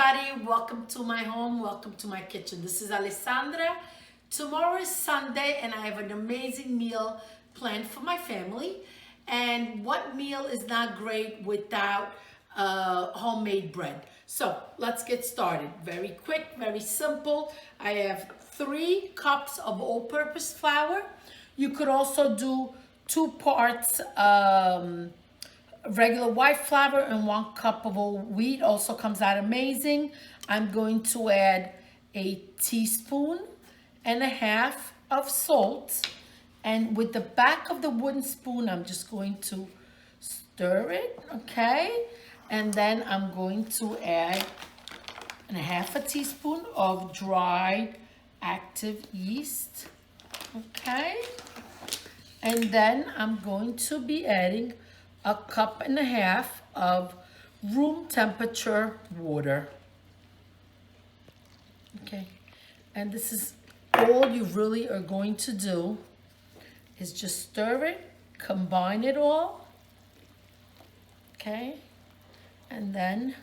everybody, welcome to my home, welcome to my kitchen. This is Alessandra. Tomorrow is Sunday and I have an amazing meal planned for my family. And what meal is not great without homemade bread? So let's get started. Very quick, very simple. I have 3 cups of all-purpose flour. You could also do 2 parts regular white flour and 1 cup of whole wheat. Also comes out amazing. I'm going to add a teaspoon and a half of salt, and with the back of the wooden spoon I'm just going to stir it, okay? And then I'm going to add a half a teaspoon of dried active yeast, okay? And then I'm going to be adding a cup and a half of room temperature water. Okay, and this is all you really are going to do is just stir it, combine it all, okay? And then,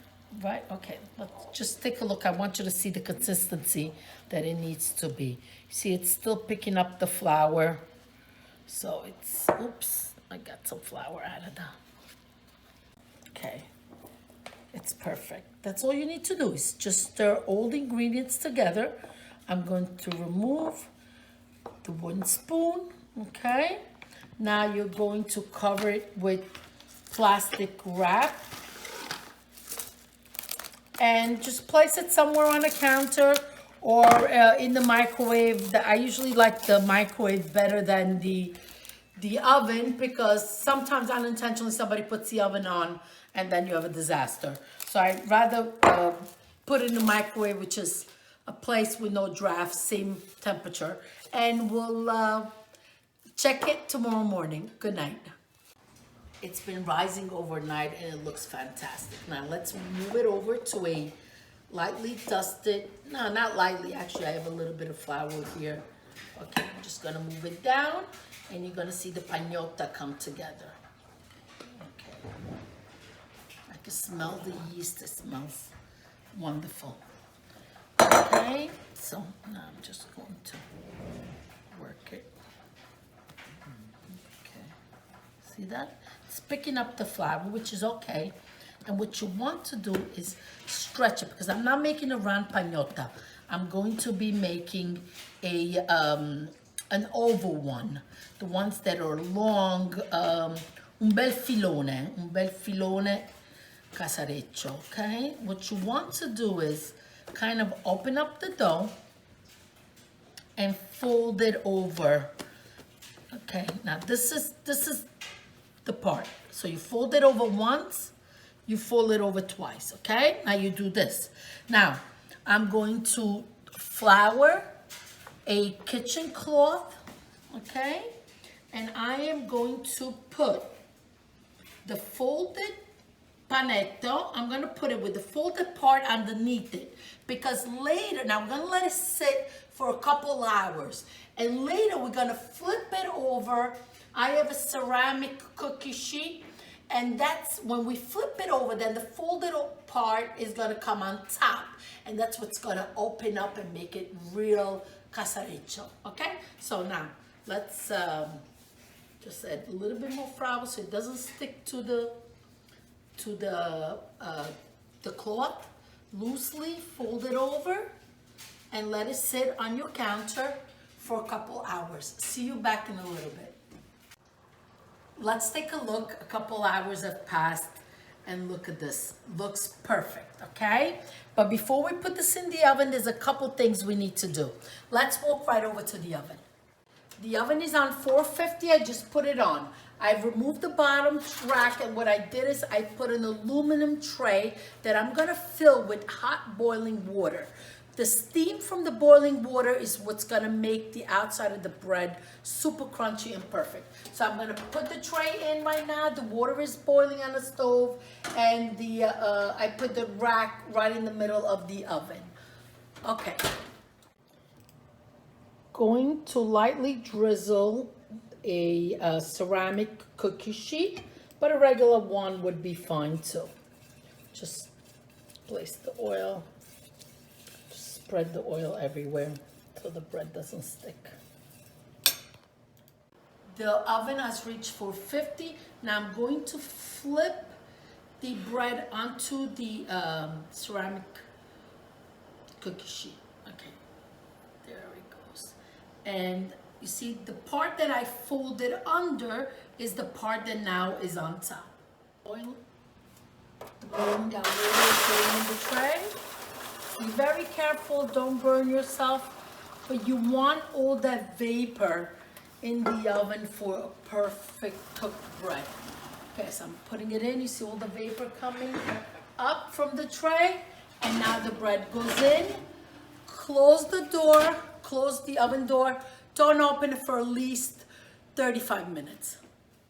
right, okay, let's just take a look. I want you to see the consistency that it needs to be. See, it's still picking up the flour. So it's, oops, I got some flour out of that. Okay, it's perfect. That's all you need to do is just stir all the ingredients together. I'm going to remove the wooden spoon, okay? Now you're going to cover it with plastic wrap and just place it somewhere on the counter or in the microwave. I usually like the microwave better than the oven, because sometimes unintentionally somebody puts the oven on and then you have a disaster. So I'd rather put it in the microwave, which is a place with no draft, same temperature, and we'll check it tomorrow morning. Good night. It's been rising overnight and it looks fantastic. Now let's move it over to a lightly dusted, no, not lightly, actually I have a little bit of flour here. Okay, I'm just gonna move it down and you're gonna see the pañota come together. Okay, I can smell the yeast, it smells wonderful. Okay, so now I'm just going to work it. Okay, see that? It's picking up the flour, which is okay. And what you want to do is stretch it, because I'm not making a round pañota. I'm going to be making a an oval one, the ones that are long, un bel filone casareccio, okay? What you want to do is kind of open up the dough and fold it over. Okay, now this is the part. So you fold it over once, you fold it over twice, okay? Now you do this. Now, I'm going to flour a kitchen cloth, okay? And I am going to put the folded panetto, I'm gonna put it with the folded part underneath it, because later, now we're gonna let it sit for a couple hours, and later we're gonna flip it over. I have a ceramic cookie sheet, and that's when we flip it over, then the folded part is gonna come on top, and that's what's gonna open up and make it real casareccio, okay? So now, let's just add a little bit more flour so it doesn't stick to the cloth. Loosely fold it over and let it sit on your counter for a couple hours. See you back in a little bit. Let's take a look. A couple hours have passed and look at this. Looks perfect, okay? But before we put this in the oven, there's a couple things we need to do. Let's walk right over to the oven. The oven is on 450. I just put it on. I've removed the bottom rack, and what I did is I put an aluminum tray that I'm gonna fill with hot boiling water. The steam from the boiling water is what's gonna make the outside of the bread super crunchy and perfect. So I'm gonna put the tray in right now. The water is boiling on the stove, and I put the rack right in the middle of the oven. Okay. Going to lightly drizzle a ceramic cookie sheet, but a regular one would be fine too. Just place the oil spread the oil everywhere so the bread doesn't stick. The oven has reached 450. Now I'm going to flip the bread onto the ceramic cookie sheet. Okay, there it goes. And you see the part that I folded under is the part that now is on top. Oil, the burn down in the tray. Be very careful, don't burn yourself, but you want all that vapor in the oven for a perfect cooked bread. Okay, so I'm putting it in. You see all the vapor coming up from the tray, and now the bread goes in. Close the door, close the oven door. Don't open it for at least 35 minutes.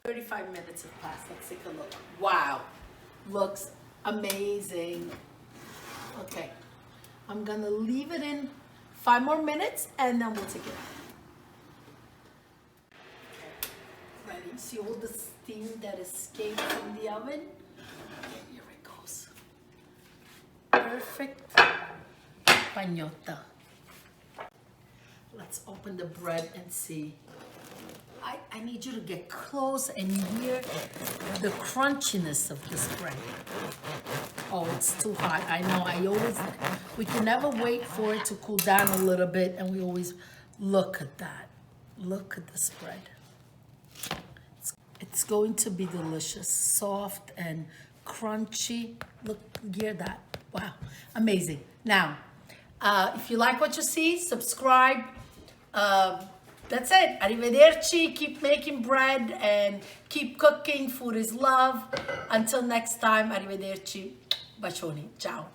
35 minutes have passed. Let's take a look. Wow, looks amazing. Okay, I'm gonna leave it in 5 more minutes and then we'll take it out. Okay, ready? See all the steam that escaped from the oven? Okay, here it goes. Perfect pañota. Let's open the bread and see. I need you to get close and hear the crunchiness of this bread. Oh, it's too hot. I know. We can never wait for it to cool down a little bit, and we always look at that. Look at this bread. It's going to be delicious, soft and crunchy. Look, hear that. Wow, amazing. Now, if you like what you see, subscribe. That's it. Arrivederci. Keep making bread and keep cooking. Food is love. Until next time, arrivederci. Bacioni. Ciao.